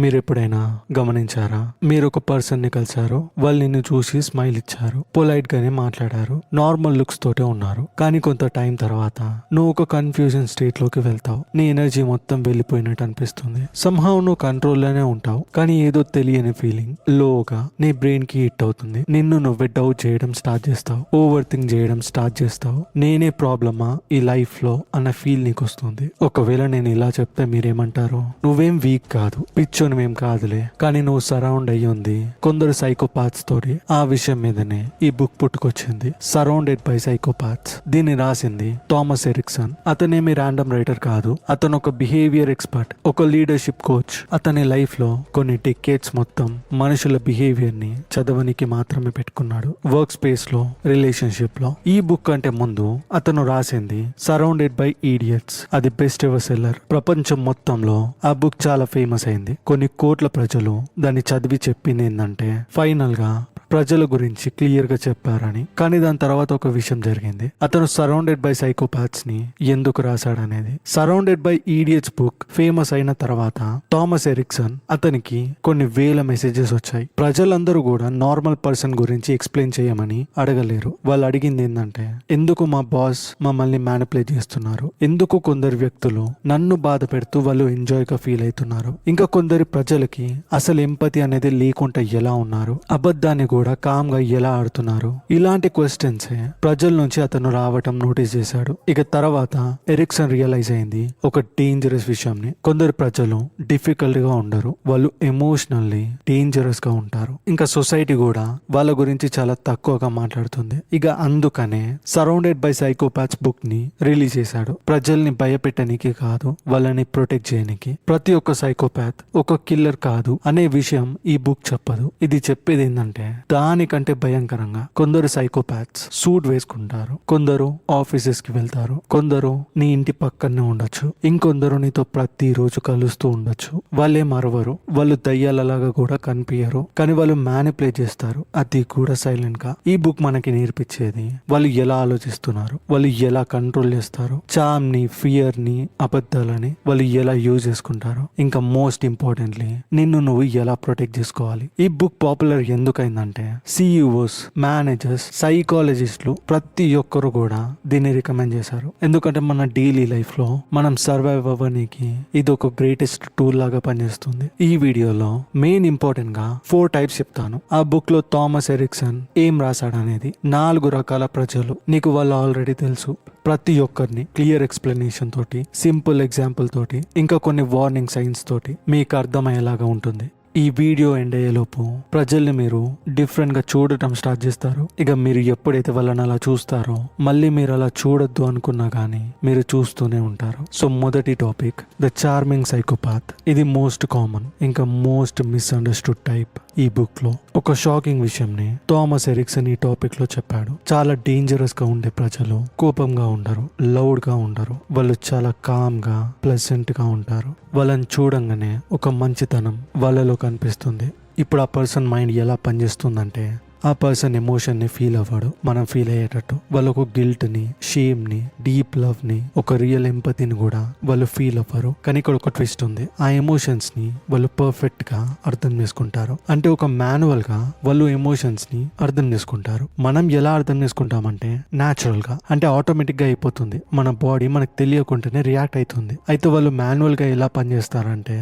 మీరు ఎప్పుడైనా గమనించారా? మీరు ఒక పర్సన్ ని కలిసారు, వాళ్ళు నిన్ను చూసి స్మైల్ ఇచ్చారు, పొలైట్ గానే మాట్లాడారు, నార్మల్ లుక్స్ తోటే ఉన్నారు. కానీ కొంత టైం తర్వాత నువ్వు ఒక కన్ఫ్యూజన్ స్టేట్ లోకి వెళ్తావు. నీ ఎనర్జీ మొత్తం వెళ్ళిపోయినట్టు అనిపిస్తుంది. సంహవ్ నువ్వు కంట్రోల్లోనే ఉంటావు, కానీ ఏదో తెలియని ఫీలింగ్ లోగా నీ బ్రెయిన్ కి హిట్ అవుతుంది. నిన్ను నువ్వే డౌట్ చేయడం స్టార్ట్ చేస్తావు, ఓవర్ థింక్ చేయడం స్టార్ట్ చేస్తావు. నేనే ప్రాబ్లమా ఈ లైఫ్ లో అన్న ఫీల్ నీకు వస్తుంది. ఒకవేళ నేను ఇలా చెప్తే మీరేమంటారు? నువ్వేం వీక్ కాదు, పిచ్చోనివేం కాదులే, కానీ నువ్వు సరౌండ్ అయ్యి ఉంది కొందరు సైకోపాత్స్ తోటి. ఆ విషయం మీదనే ఈ బుక్ పుట్టుకొచ్చింది, సరౌండెడ్ బై సైకోపాత్స్. దీన్ని రాసింది థామస్ ఎరిక్సన్. అతనేమి ర్యాండమ్ రైటర్ కాదు, అతను ఒక బిహేవియర్ ఎక్స్పర్ట్, ఒక లీడర్షిప్ కోచ్. అతని లైఫ్ లో కొన్ని డికేట్స్ మొత్తం మనుషుల బిహేవియర్ ని చదవనికి మాత్రమే పెట్టుకున్నాడు, వర్క్ స్పేస్ లో, రిలేషన్షిప్ లో. ఈ బుక్ అంటే ముందు అతను రాసింది సరౌండెడ్ బై ఈడియట్స్. అది బెస్ట్ ఎవర్ సెల్లర్. ప్రపంచం మొత్తంలో ఆ బుక్ చాలా ఫేమస్ అయింది. కొన్ని కోట్ల ప్రజలు దాన్ని చదివి చెప్పింది ఏంటంటే ఫైనల్ గా ప్రజల గురించి క్లియర్ గా చెప్పారని. కానీ దాని తర్వాత ఒక విషయం జరిగింది. అతను సరౌండెడ్ బై సైకోపాత్స్ ని ఎందుకు రాశాడనేది. Surrounded by idiots book famous అయిన తర్వాత థామస్ ఎరిక్సన్ అతనికి కొన్ని వేల మెసేజెస్ వచ్చాయి. ప్రజలందరూ కూడా నార్మల్ పర్సన్ గురించి ఎక్స్ప్లెయిన్ చేయమని అడగలేరు. వాళ్ళు అడిగింది ఏంటంటే, ఎందుకు మా బాస్ మమ్మల్ని మ్యానిపులేట్ చేస్తున్నారు, ఎందుకు కొందరు వ్యక్తులు నన్ను బాధ పెడుతూ వాళ్ళు ఎంజాయ్ గా ఫీల్ అవుతున్నారు, ఇంకా కొందరి ప్రజలకి అసలు ఎంపతి అనేది లేకుండా ఎలా ఉన్నారు, అబద్ధాన్ని కూడా కామ్ గా ఎలా ఆడుతున్నారు. ఇలాంటి క్వశ్చన్స్ ప్రజల నుంచి అతను రావటం నోటీస్ చేశాడు. ఇక తర్వాత ఎరిక్సన్ రియలైజ్ అయింది ఒక డేంజరస్ విషయంని. కొందరు ప్రజలు డిఫికల్ట్ గా ఉండరు, వాళ్ళు ఎమోషనల్లీ డేంజరస్ గా ఉంటారు. ఇంకా సొసైటీ కూడా వాళ్ళ గురించి చాలా తక్కువగా మాట్లాడుతుంది. ఇక అందుకనే సరౌండెడ్ బై సైకోపాత్స్ బుక్ ని రిలీజ్ చేశాడు. ప్రజల్ని భయపెట్టడానికి కాదు, వాళ్ళని ప్రొటెక్ట్ చేయడానికి. ప్రతి ఒక్క సైకోపాత్ ఒక కిల్లర్ కాదు అనే విషయం ఈ బుక్ చెప్పదు. ఇది చెప్పేది ఏంటంటే దానికంటే భయంకరంగా కొందరు సైకోపాత్స్ సూట్ వేసుకుంటారు, కొందరు ఆఫీసెస్ కి వెళ్తారు, కొందరు నీ ఇంటి పక్కనే ఉండొచ్చు, ఇంకొందరు నీతో ప్రతిరోజు కలుస్తూ ఉండొచ్చు. వాళ్ళే మరవరు, వాళ్ళు దయ్యాలలాగా కూడా కనిపించరు, కానీ వాళ్ళు మ్యానిపులేట్ చేస్తారు, అది కూడా సైలెంట్ గా. ఈ బుక్ మనకి నేర్పించేది వాళ్ళు ఎలా ఆలోచిస్తున్నారు, వాళ్ళు ఎలా కంట్రోల్ చేస్తారు, చామ్ ని, ఫియర్ ని, అబద్ధాలని వాళ్ళు ఎలా యూజ్ చేసుకుంటారు, ఇంకా మోస్ట్ ఇంపార్టెంట్లీ నిన్ను నువ్వు ఎలా ప్రొటెక్ట్ చేసుకోవాలి. ఈ బుక్ పాపులర్ ఎందుకైందంటే సిఇఓస్, మేనేజర్స్, సైకాలజిస్టులు ప్రతి ఒక్కరు కూడా దీన్ని రికమెండ్ చేశారు. ఎందుకంటే మన డైలీ లైఫ్ లో మనం సర్వైవ్ అవ్వడానికి ఇది ఒక గ్రేటెస్ట్ టూల్ లాగా పనిచేస్తుంది. ఈ వీడియోలో మెయిన్ ఇంపార్టెంట్ గా 4 టైప్స్ చెప్తాను. ఆ బుక్ లో థామస్ ఎరిక్సన్ ఏం రాశాడనేది. 4 రకాల ప్రజలు నీకు వాళ్ళు ఆల్రెడీ తెలుసు. ప్రతి ఒక్కరిని క్లియర్ ఎక్స్ప్లెనేషన్ తోటి, సింపుల్ ఎగ్జాంపుల్ తోటి, ఇంకా కొన్ని వార్నింగ్ సైన్స్ తోటి మీకు అర్థమయ్యేలాగా ఉంటుంది. ఈ వీడియో ఎండ్ అయ్యేలోపు ప్రజల్ని మీరు డిఫరెంట్ గా చూడటం స్టార్ట్ చేస్తారు. ఇక మీరు ఎప్పుడైతే వాళ్ళని అలా చూస్తారో మళ్ళీ మీరు అలా చూడొద్దు అనుకున్నా గానీ మీరు చూస్తూనే ఉంటారు. సో మొదటి టాపిక్ ద చార్మింగ్ సైకోపాత్. ఇది మోస్ట్ కామన్ ఇంకా మోస్ట్ మిస్అండర్స్టూడ్ టైప్. ఈ బుక్ లో ఒక షాకింగ్ విషయంని థామస్ ఎరిక్సన్ ఈ టాపిక్ లో చెప్పాడు. చాలా డేంజరస్ గా ఉండే ప్రజలు కోపంగా ఉండరు, లౌడ్ గా ఉండరు, వాళ్ళు చాలా కామ్ గా, ప్లెజెంట్ గా ఉంటారు. వాళ్ళని చూడంగానే ఒక మంచితనం వాళ్ళలో కనిపిస్తుంది. ఇప్పుడు ఆ పర్సన్ మైండ్ ఎలా పనిచేస్తుందంటే ఆ పర్సన్ ఎమోషన్ ని ఫీల్ అవ్వడు, మనం ఫీల్ అయ్యేటట్టు. వాళ్ళు ఒక గిల్ట్ ని, షేమ్ ని, డీప్ లవ్ ని, ఒక రియల్ ఎంపతిని కూడా వాళ్ళు ఫీల్ అవ్వరు. కానీ ఇక్కడ ఒక ట్విస్ట్ ఉంది. ఆ ఎమోషన్స్ ని వాళ్ళు పర్ఫెక్ట్ గా అర్థం చేసుకుంటారు. అంటే ఒక మాన్యువల్ గా వాళ్ళు ఎమోషన్స్ ని అర్థం చేసుకుంటారు. మనం ఎలా అర్థం చేసుకుంటామంటే న్యాచురల్ గా, అంటే ఆటోమేటిక్ గా అయిపోతుంది. మన బాడీ మనకు తెలియకుండానే రియాక్ట్ అవుతుంది. అయితే వాళ్ళు మాన్యువల్ గా ఎలా పనిచేస్తారంటే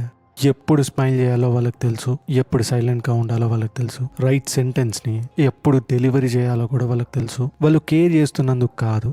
ఎప్పుడు స్మైల్ చేయాలో వాళ్ళకి తెలుసు, ఎప్పుడు సైలెంట్ గా ఉండాలో వాళ్ళకి తెలుసు, రైట్ సెంటెన్స్ ని ఎప్పుడు డెలివరీ చేయాలో కూడా వాళ్ళకి తెలుసు. వాళ్ళు కేర్ చేస్తున్నందుకు కాదు,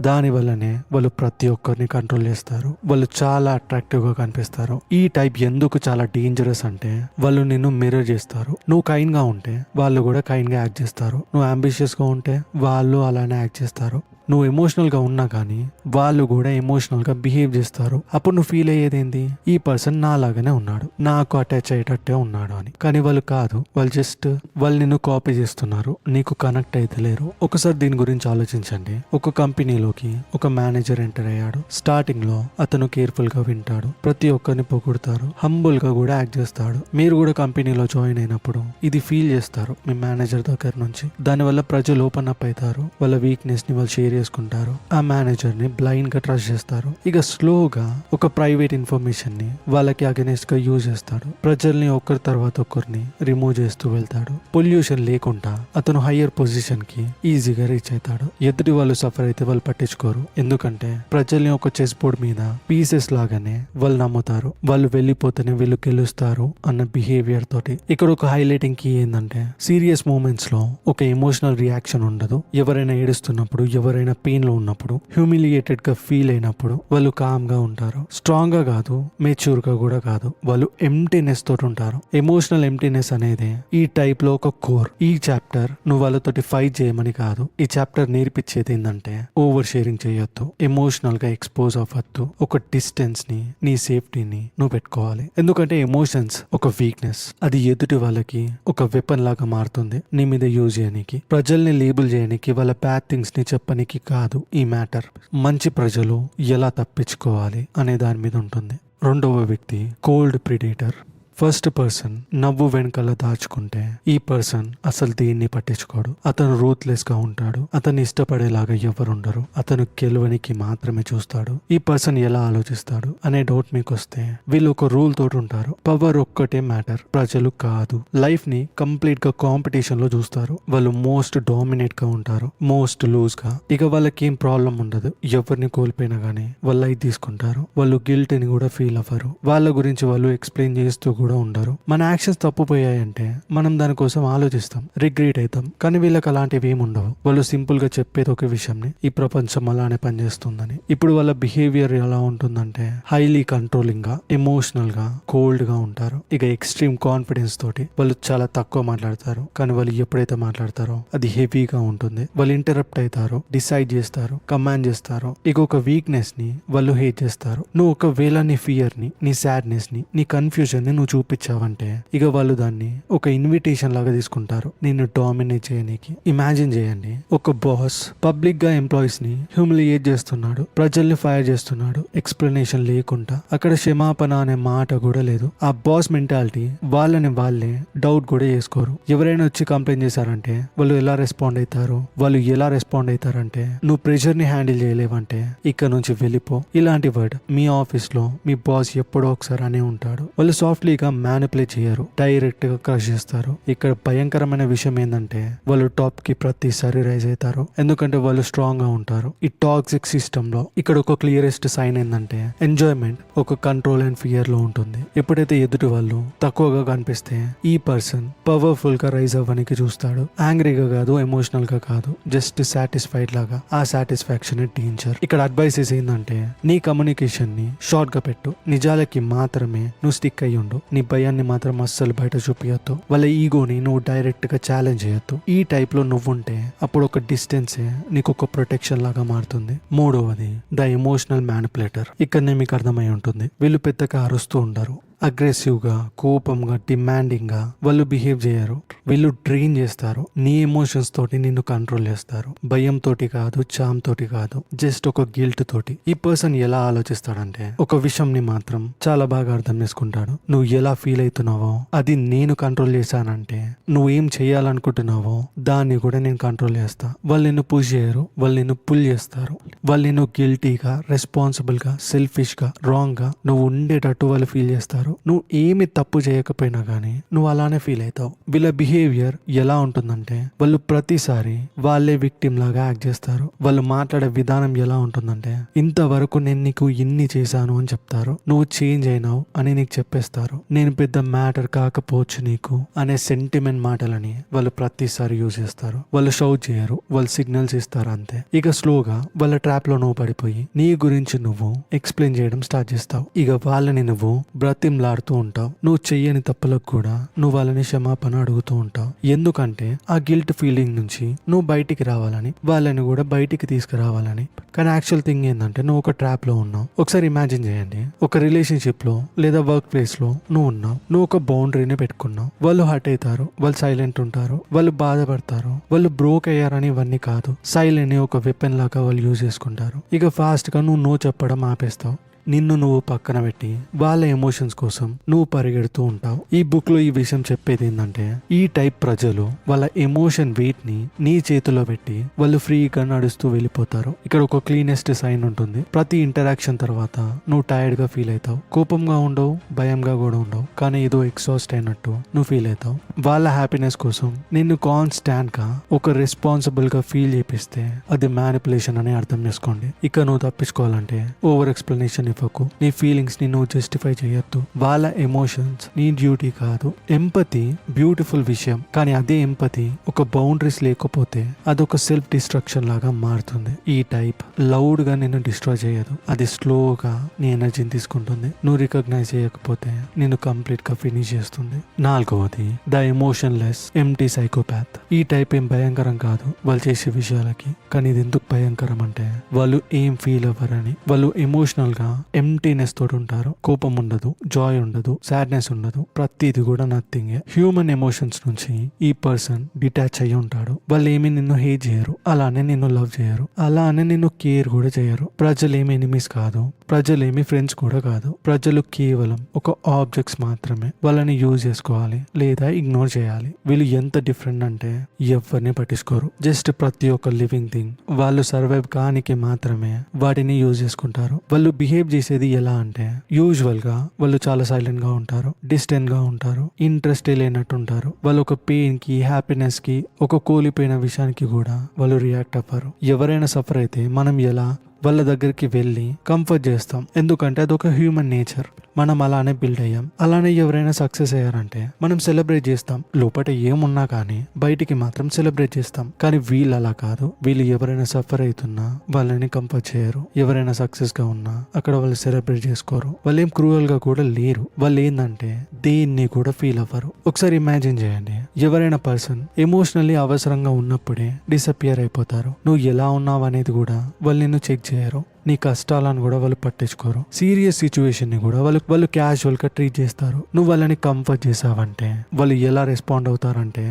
దాని వల్లనే వాళ్ళు ప్రతి ఒక్కరిని కంట్రోల్ చేస్తారు. వాళ్ళు చాలా అట్రాక్టివ్ గా కనిపిస్తారు. ఈ టైప్ ఎందుకు చాలా డేంజరస్ అంటే వాళ్ళు నిన్ను మిర్రర్ చేస్తారు. నువ్వు కైండ్ గా ఉంటే వాళ్ళు కూడా కైండ్ గా యాక్ట్ చేస్తారు, నువ్వు అంబిషియస్ గా ఉంటే వాళ్ళు అలానే యాక్ట్ చేస్తారు. నువ్వు ఎమోషనల్ గా ఉన్నా కానీ వాళ్ళు కూడా ఎమోషనల్ గా బిహేవ్ చేస్తారు. అప్పుడు నువ్వు ఫీల్ అయ్యేదేంటి, ఈ పర్సన్ నాలాగానే ఉన్నాడు, నాకు అటాచ్ అయ్యేటట్టే ఉన్నాడు అని. కానీ వాళ్ళు కాదు, వాళ్ళు జస్ట్ వాళ్ళు నిన్ను కాపీ చేస్తున్నారు, నీకు కనెక్ట్ అయితే లేరు. ఒకసారి దీని గురించి ఆలోచించండి. ఒక కంపెనీలోకి ఒక మేనేజర్ ఎంటర్ అయ్యాడు. స్టార్టింగ్ లో అతను కేర్ఫుల్ గా వింటాడు, ప్రతి ఒక్కరిని పొగుడుతారు, హంబుల్ గా కూడా యాక్ట్ చేస్తాడు. మీరు కూడా కంపెనీలో జాయిన్ అయినప్పుడు ఇది ఫీల్ చేస్తారు మీ మేనేజర్ దగ్గర నుంచి. దానివల్ల ప్రజలు ఓపెన్ అప్ అవుతారు, వాళ్ళ వీక్నెస్ ని వాళ్ళు షేర్ చేసుకుంటారు. ఆ మేనేజర్ ని బ్లైండ్ గా ట్రస్ట్ చేస్తారు. ఇక స్లోగా ఒక ప్రైవేట్ ఇన్ఫర్మేషన్ ని వాళ్ళకి అగెనెస్ట్ గా యూజ్ చేస్తాడు. ప్రజల్ని ఒకరి తర్వాత ఒకరిని రిమూవ్ చేస్తూ వెళ్తాడు. పొల్యూషన్ లేకుండా అతను హయ్యర్ పొజిషన్ కి ఈజీగా రీచ్ అవుతాడు. ఎదుటి వాళ్ళు సఫర్ అయితే వాళ్ళు పట్టించుకోరు. ఎందుకంటే ప్రజల్ని ఒక చెస్ బోర్డ్ మీద పీసెస్ లాగానే వాళ్ళు నమ్ముతారు. వాళ్ళు వెళ్ళిపోతేనే వీళ్ళు గెలుస్తారు అన్న బిహేవియర్ తోటి. ఇక్కడ ఒక హైలైటింగ్ కీ ఏంటంటే సీరియస్ మూమెంట్స్ లో ఒక ఎమోషనల్ రియాక్షన్ ఉండదు. ఎవరైనా ఏడుస్తున్నప్పుడు, ఎవరైనా పెయిన్ లో ఉన్నప్పుడు, హ్యూమిలియేటెడ్ గా ఫీల్ అయినప్పుడు వాళ్ళు కామ్ గా ఉంటారు. స్ట్రాంగ్ గా కాదు, మెచ్యూర్ గా కూడా కాదు. వాళ్ళు ఎంప్టీనెస్ తోటి ఉంటారు. ఎమోషనల్ ఎంప్టీనెస్ అనేది ఈ టైప్ లో ఒక కోర్. ఈ చాప్టర్ నువ్వు వాళ్ళతోటి ఫైట్ చేయమని కాదు. ఈ చాప్టర్ నేర్పించేది ఏంటంటే ఓవర్ షేరింగ్ చేయొద్దు, ఎమోషనల్ గా ఎక్స్పోజ్ అవ్వద్దు. ఒక డిస్టెన్స్ ని, నీ సేఫ్టీని నువ్వు పెట్టుకోవాలి. ఎందుకంటే ఎమోషన్స్ ఒక వీక్నెస్. అది ఎదుటి వాళ్ళకి ఒక వెపన్ లాగా మారుతుంది. నీ మీద యూజ్ చేయడానికి, ప్రజల్ని లేబుల్ చేయడానికి, వాళ్ళ బ్యాడ్ థింగ్స్ ని చెప్పడానికి కాదు ఈ మ్యాటర్. మంచి ప్రజలు ఎలా తప్పించుకోవాలి అనే దాని మీద ఉంటుంది. రెండవ వ్యక్తి కోల్డ్ ప్రిడేటర్. ఫస్ట్ పర్సన్ నవ్వు వెనకాల దాచుకుంటే ఈ పర్సన్ అసలు దీన్ని పట్టించుకోడు. అతను రూత్లెస్ గా ఉంటాడు. అతను ఇష్టపడేలాగా ఎవరుండరు. అతను గెలువనికి మాత్రమే చూస్తాడు. ఈ పర్సన్ ఎలా ఆలోచిస్తాడు అనే డౌట్ మీకు వస్తే వీళ్ళు ఒక రూల్ తోటి ఉంటారు. పవర్ ఒక్కటే మ్యాటర్, ప్రజలు కాదు. లైఫ్ ని కంప్లీట్ గా కాంపిటీషన్ లో చూస్తారు. వాళ్ళు మోస్ట్ డామినేట్ గా ఉంటారు, మోస్ట్ లూజ్ గా. ఇక వాళ్ళకి ఏం ప్రాబ్లం ఉండదు. ఎవరిని కోల్పోయినా గానీ వాళ్ళు లైట్ తీసుకుంటారు. వాళ్ళు గిల్ట్ ని కూడా ఫీల్ అవ్వరు. వాళ్ళ గురించి వాళ్ళు ఎక్స్ప్లెయిన్ చేస్తూ కూడా ఉండరు. మన యాక్షన్స్ తప్పుపోయాయంటే మనం దానికోసం ఆలోచిస్తాం, రిగ్రెట్ అవుతాం. కానీ వీళ్ళకి అలాంటివి ఏమి ఉండవు. వాళ్ళు సింపుల్ గా చెప్పేది ఒక విషయంని, ఈ ప్రపంచం అలానే పనిచేస్తుందని. ఇప్పుడు వాళ్ళ బిహేవియర్ ఎలా ఉంటుందంటే హైలీ కంట్రోలింగ్ గా, ఎమోషనల్ గా, కోల్డ్ గా ఉంటారు. ఇక ఎక్స్ట్రీమ్ కాన్ఫిడెన్స్ తోటి వాళ్ళు చాలా తక్కువ మాట్లాడతారు. కానీ వాళ్ళు ఎప్పుడైతే మాట్లాడతారో అది హెవీగా ఉంటుంది. వాళ్ళు ఇంటరప్ట్ అవుతారు, డిసైడ్ చేస్తారు, కమాండ్ చేస్తారు. ఇక ఒక వీక్నెస్ ని వాళ్ళు హేట్ చేస్తారు. నువ్వు ఒకవేళ నీ ఫియర్ ని, నీ సాడ్నెస్ ని, నీ కన్ఫ్యూజన్ ని నువ్వు చూపించావంటే ఇక వాళ్ళు దాన్ని ఒక ఇన్విటేషన్ లాగా తీసుకుంటారు నిన్ను డామినేట్ చేయడానికి. ఇమాజిన్ చేయండి, ఒక బాస్ పబ్లిక్ గా ఎంప్లాయీస్ ని హ్యూమిలియేట్ చేస్తున్నాడు, ప్రజల్ని ఫైర్ చేస్తున్నాడు, ఎక్స్ప్లెనేషన్ లేకుండా. అక్కడ క్షమాపణ అనే మాట కూడా లేదు. ఆ బాస్ మెంటాలిటీ వాళ్ళని వాళ్ళే డౌట్ కూడా చేసుకోరు. ఎవరైనా వచ్చి కంప్లైంట్ చేశారంటే వాళ్ళు ఎలా రెస్పాండ్ అవుతారు? వాళ్ళు ఎలా రెస్పాండ్ అవుతారంటే నువ్వు ప్రెషర్ ని హ్యాండిల్ చేయలేవంటే ఇక్కడ నుంచి వెళ్ళిపో. ఇలాంటి వర్డ్ మీ ఆఫీస్ లో మీ బాస్ ఎప్పుడో ఒకసారి అనే ఉంటాడు. వాళ్ళు సాఫ్ట్లీగా మ్యానిపులేట్ చేయరు, డైరెక్ట్ గా క్రష్ చేస్తారు. ఇక్కడ భయంకరమైన విషయం ఏంటంటే వాళ్ళు టాప్ కి ప్రతిసారి రైజ్ అవుతారు. ఎందుకంటే వాళ్ళు స్ట్రాంగ్ గా ఉంటారు. ఈ టాక్సిక్ సిస్టమ్ లో ఇక్కడ ఒక క్లియరెస్ట్ సైన్ ఏంటంటే ఎంజాయ్మెంట్ ఒక కంట్రోల్ అండ్ ఫియర్ లో ఉంటుంది. ఎప్పుడైతే ఎదుటి వాళ్ళు తక్కువగా కనిపిస్తే ఈ పర్సన్ పవర్ఫుల్ గా రైజ్ అవ్వడానికి చూస్తాడు. యాంగ్రీగా కాదు, ఎమోషనల్ గా కాదు, జస్ట్ సాటిస్ఫైడ్ లాగా. ఆ సాటిస్ఫాక్షన్ డేంజర్. ఇక్కడ అడ్వైసెస్ ఏంటంటే నీ కమ్యూనికేషన్ ని షార్ట్ గా పెట్టు. నిజాలకి మాత్రమే నువ్వు స్టిక్ అయ్యి ఉండు. నీ భయాన్ని మాత్రం అస్సలు బయట చూపించద్దు. వాళ్ళ ఈగోని నువ్వు డైరెక్ట్ గా ఛాలెంజ్ చేయొద్దు. ఈ టైప్ లో నువ్వుంటే అప్పుడు ఒక డిస్టెన్సే నీకు ఒక ప్రొటెక్షన్ లాగా మారుతుంది. మూడవది ద ఎమోషనల్ మ్యానిపులేటర్. ఇక్కడనే మీకు అర్థమై ఉంటుంది. వీళ్ళు పెద్దగా అరుస్తూ ఉండరు. అగ్రెసివ్ గా, కోపంగా, డిమాండింగ్ గా వాళ్ళు బిహేవ్ చేయరు. వీళ్ళు డ్రైన్ చేస్తారు. నీ ఎమోషన్స్ తోటి నిన్ను కంట్రోల్ చేస్తారు. భయం తోటి కాదు, చామ్ తోటి కాదు, జస్ట్ ఒక గిల్ట్ తోటి. ఈ పర్సన్ ఎలా ఆలోచిస్తాడంటే ఒక విషయం ని మాత్రం చాలా బాగా అర్థం చేసుకుంటాడు. నువ్వు ఎలా ఫీల్ అవుతున్నావో అది నేను కంట్రోల్ చేశానంటే నువ్వేం చేయాలనుకుంటున్నావో దాన్ని కూడా నేను కంట్రోల్ చేస్తా. వాళ్ళు నిన్ను పుష్ చేయరు, వాళ్ళు నిన్ను పుల్ చేస్తారు. వాళ్ళు నిన్ను గిల్టీగా, రెస్పాన్సిబుల్ గా, సెల్ఫిష్ గా, రాంగ్ గా నువ్వు ఉండేటట్టు వాళ్ళు ఫీల్ చేస్తారు. నువ్వు ఏమి తప్పు చేయకపోయినా గానీ నువ్వు అలానే ఫీల్ అవుతావు. వీళ్ళ బిహేవియర్ ఎలా ఉంటుందంటే వాళ్ళు ప్రతిసారి వాళ్ళే విక్టిమ్ లాగా యాక్ట్ చేస్తారు. వాళ్ళు మాట్లాడే విధానం ఎలా ఉంటుందంటే ఇంతవరకు నేను నీకు ఇన్ని చేశాను అని చెప్తారు. నువ్వు చేంజ్ అయినావు అని నీకు చెప్పేస్తారు. నేను పెద్ద మ్యాటర్ కాకపోవచ్చు నీకు అనే సెంటిమెంట్ మాటలని వాళ్ళు ప్రతిసారి యూజ్ చేస్తారు. వాళ్ళు షౌట్ చేయరు, వాళ్ళు సిగ్నల్స్ ఇస్తారు అంతే. ఇక స్లోగా వాళ్ళ ట్రాప్ లో నువ్వు పడిపోయి నీ గురించి నువ్వు ఎక్స్ప్లెయిన్ చేయడం స్టార్ట్ చేస్తావు. ఇక వాళ్ళని నువ్వు బ్రతిమలాడుతూ ఉంటావు. నువ్వు చెయ్యని తప్పులకు కూడా నువ్వు వాళ్ళని క్షమాపణ అడుగుతూ ఉంటావు. ఎందుకంటే ఆ గిల్ట్ ఫీలింగ్ నుంచి నువ్వు బయటికి రావాలని, వాళ్ళని కూడా బయటికి తీసుకురావాలని. కానీ యాక్చువల్ థింగ్ ఏంటంటే నువ్వు ఒక ట్రాప్ లో ఉన్నావు. ఒకసారి ఇమాజిన్ చేయండి, ఒక రిలేషన్షిప్ లో లేదా వర్క్ ప్లేస్ లో నువ్వు ఉన్నావు. నువ్వు ఒక బౌండరీని పెట్టుకున్నావు. వాళ్ళు హర్ట్ అవుతారు, వాళ్ళు సైలెంట్ ఉంటారు, వాళ్ళు బాధపడతారు, వాళ్ళు బ్రోక్ అయ్యారని ఇవన్నీ కాదు. సైలెంట్ ని ఒక వెపన్ లాగా వాళ్ళు యూజ్ చేసుకుంటారు. ఇక ఫాస్ట్ గా నువ్వు నో చెప్పడం ఆపేస్తావు. నిన్ను నువ్వు పక్కన పెట్టి వాళ్ళ ఎమోషన్స్ కోసం నువ్వు పరిగెడుతూ ఉంటావు. ఈ బుక్ లో ఈ విషయం చెప్పేది ఏంటంటే, ఈ టైప్ ప్రజలు వాళ్ళ ఎమోషన్ వెయిట్ ని నీ చేతిలో పెట్టి వాళ్ళు ఫ్రీగా నడుస్తూ వెళ్ళిపోతారు. ఇక్కడ ఒక క్లీనెస్ట్ సైన్ ఉంటుంది. ప్రతి ఇంటరాక్షన్ తర్వాత నువ్వు టైర్డ్ గా ఫీల్ అవుతావు, కోపంగా ఉండవు, భయంగా కూడా ఉండవు, కానీ ఏదో ఎక్సాస్ట్ అయినట్టు నువ్వు ఫీల్ అవుతావు. వాళ్ళ హ్యాపీనెస్ కోసం నిన్ను కాన్స్టాంట్ గా ఒక రెస్పాన్సిబుల్ గా ఫీల్ చేపిస్తే అది మ్యానిపులేషన్ అని అర్థం చేసుకోండి. ఇక నువ్వు తప్పించుకోవాలంటే ఓవర్ ఎక్స్ప్లెనేషన్ ఇవ్వకు, నీ ఫీలింగ్స్ ని నువ్వు జస్టిఫై చేయొద్దు. వాళ్ళ ఎమోషన్స్ నీ డ్యూటీ కాదు. ఎంపతి బ్యూటిఫుల్ విషయం, కానీ అదే ఎంపతి ఒక బౌండరీస్ లేకపోతే అదొక సెల్ఫ్ డిస్ట్రక్షన్ లాగా మారుతుంది. ఈ టైప్ లౌడ్ గా నిన్ను డిస్ట్రాయ్ చేయదు, అది స్లోగా నీ ఎనర్జీని తీసుకుంటుంది. నువ్వు రికగ్నైజ్ చేయకపోతే నిన్ను కంప్లీట్ గా ఫినిష్ చేస్తుంది. 4వది ద ఎమోషన్లెస్ ఎంప్టీ సైకోపాత్. ఈ టైప్ ఏం భయంకరం కాదు వాళ్ళు చేసే విషయాలకి, కానీ ఇది ఎందుకు భయంకరం అంటే వాళ్ళు ఏం ఫీల్ అవ్వరని. వాళ్ళు ఎమోషనల్ గా ఎంప్టీనెస్ తోటి ఉంటారు. కోపం ఉండదు, జాయ్ ఉండదు, సాడ్నెస్ ఉండదు, ప్రతిది కూడా నథింగ్. హ్యూమన్ ఎమోషన్స్ నుంచి ఈ పర్సన్ డిటాచ్ అయ్యి ఉంటాడు. వాళ్ళు ఏమీ నిన్ను హేట్ చేయరు, అలానే నిన్ను లవ్ చేయరు, అలానే నిన్ను కేర్ కూడా చేయరు. ప్రజలు ఏమి ఎనిమీస్ కాదు, ప్రజలు ఏమి ఫ్రెండ్స్ కూడా కాదు. ప్రజలు కేవలం ఒక ఆబ్జెక్ట్స్ మాత్రమే. వాళ్ళని యూజ్ చేసుకోవాలి లేదా ఇగ్నోర్ చేయాలి. వీళ్ళు ఎంత డిఫరెంట్ అంటే ఎవరిని పట్టించుకోరు. జస్ట్ ప్రతి ఒక్క లివింగ్ థింగ్ వాళ్ళు సర్వైవ్ కానికి మాత్రమే వాటిని యూజ్ చేసుకుంటారు. వాళ్ళు బిహేవ్ చేసేది ఎలా అంటే, యూజువల్ గా వాళ్ళు చాలా సైలెంట్ గా ఉంటారు, డిస్టెంట్ గా ఉంటారు, ఇంట్రెస్ట్ లేనట్టు ఉంటారు. వాళ్ళు ఒక పెయిన్ కి, హ్యాపీనెస్ కి, ఒక కోల్పోయిన విషయానికి కూడా వాళ్ళు రియాక్ట్ అవ్వరు. ఎవరైనా సఫర్ అయితే మనం ఎలా వాళ్ళ దగ్గరికి వెళ్ళి కంఫర్ట్ చేస్తాం, ఎందుకంటే అదొక హ్యూమన్ నేచర్. మనం అలానే బిల్డ్ అయ్యాం. అలానే ఎవరైనా సక్సెస్ అయ్యారంటే మనం సెలబ్రేట్ చేస్తాం. లోపల ఏమున్నా కానీ బయటికి మాత్రం సెలబ్రేట్ చేస్తాం. కానీ వీళ్ళు అలా కాదు. వీళ్ళు ఎవరైనా సఫర్ అవుతున్నా వాళ్ళని కంఫర్ట్ చేయరు. ఎవరైనా సక్సెస్ గా ఉన్నా అక్కడ వాళ్ళు సెలబ్రేట్ చేసుకోరు. వాళ్ళు ఏం క్రూయల్ గా కూడా లేరు. వాళ్ళు ఏంటంటే దేన్ని కూడా ఫీల్ అవ్వరు. ఒకసారి ఇమాజిన్ చేయండి, ఎవరైనా పర్సన్ ఎమోషనల్లీ అవసరంగా ఉన్నప్పుడే డిసపియర్ అయిపోతారు. నువ్వు ఎలా ఉన్నావు అనేది కూడా వాళ్ళు నిన్ను చెక్ చేయరు. నీ కష్టాలను కూడా వాళ్ళు పట్టించుకోరు. సీరియస్ సిచ్యువేషన్ ని కూడా వాళ్ళు క్యాజువల్ గా ట్రీట్ చేస్తారు. నువ్వు వాళ్ళని కంఫర్ట్ చేసావంటే వాళ్ళు ఎలా రెస్పాండ్ అవుతారంటే,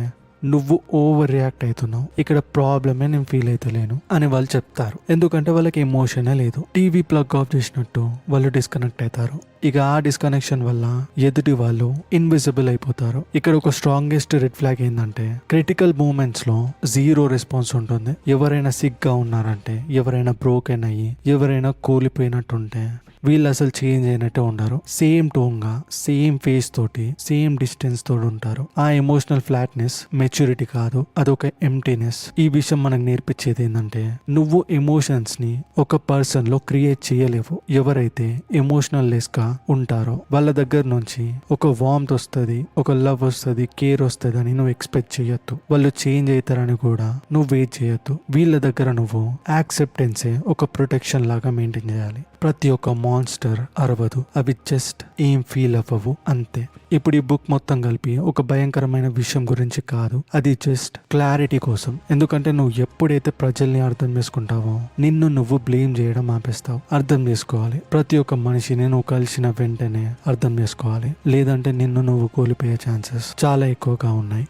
నువ్వు ఓవర్ రియాక్ట్ అవుతున్నావు, ఇక్కడ ప్రాబ్లమే నేను ఫీల్ అవుతలేను అని వాళ్ళు చెప్తారు. ఎందుకంటే వాళ్ళకి ఎమోషనే లేదు. టీవీ ప్లగ్ ఆఫ్ చేసినట్టు వాళ్ళు డిస్కనెక్ట్ అవుతారు. ఇక ఆ డిస్కనెక్షన్ వల్ల ఎదుటి వాళ్ళు ఇన్విజిబుల్ అయిపోతారు. ఇక్కడ ఒక స్ట్రాంగెస్ట్ రెడ్ ఫ్లాగ్ ఏంటంటే, క్రిటికల్ మూమెంట్స్ లో జీరో రెస్పాన్స్ ఉంటుంది. ఎవరైనా సిక్ గా ఉన్నారంటే, ఎవరైనా బ్రోకెన్ అయ్యి, ఎవరైనా కూలిపోయినట్టుంటే వీళ్ళు అసలు చేంజ్ అయినట్టే ఉండరు. సేమ్ టోన్ గా, సేమ్ ఫేస్ తోటి, సేమ్ డిస్టెన్స్ తోటి ఉంటారు. ఆ ఎమోషనల్ ఫ్లాట్నెస్ మెచ్యూరిటీ కాదు, అదొక ఎంప్టీనెస్. ఈ విషయం మనకు నేర్పించేది ఏంటంటే, నువ్వు ఎమోషన్స్ ని ఒక పర్సన్ లో క్రియేట్ చేయలేవు. ఎవరైతే ఎమోషనల్ లెస్ గా ఉంటారో వాళ్ళ దగ్గర నుంచి ఒక వార్మ్త్ వస్తుంది, ఒక లవ్ వస్తుంది, కేర్ వస్తుంది అని నువ్వు ఎక్స్పెక్ట్ చేయొద్దు. వాళ్ళు చేంజ్ అవుతారని కూడా నువ్వు వెయిట్ చేయొద్దు. వీళ్ళ దగ్గర నువ్వు యాక్సెప్టెన్సే ఒక ప్రొటెక్షన్ లాగా మెయింటైన్ చేయాలి. ప్రతి ఒక్క మాన్స్టర్ అరవదు, అవి జస్ట్ ఏం ఫీల్ అవ్వవు అంతే. ఇప్పుడు ఈ బుక్ మొత్తం కలిపి ఒక భయంకరమైన విషయం గురించి కాదు, అది జస్ట్ క్లారిటీ కోసం. ఎందుకంటే నువ్వు ఎప్పుడైతే ప్రజల్ని అర్థం చేసుకుంటావో నిన్ను నువ్వు బ్లేమ్ చేయడం ఆపేస్తావు. అర్థం చేసుకోవాలి. ప్రతి ఒక్క మనిషిని నువ్వు కలిసిన వెంటనే అర్థం చేసుకోవాలి, లేదంటే నిన్ను నువ్వు కోల్పోయే ఛాన్సెస్ చాలా ఎక్కువగా ఉన్నాయి.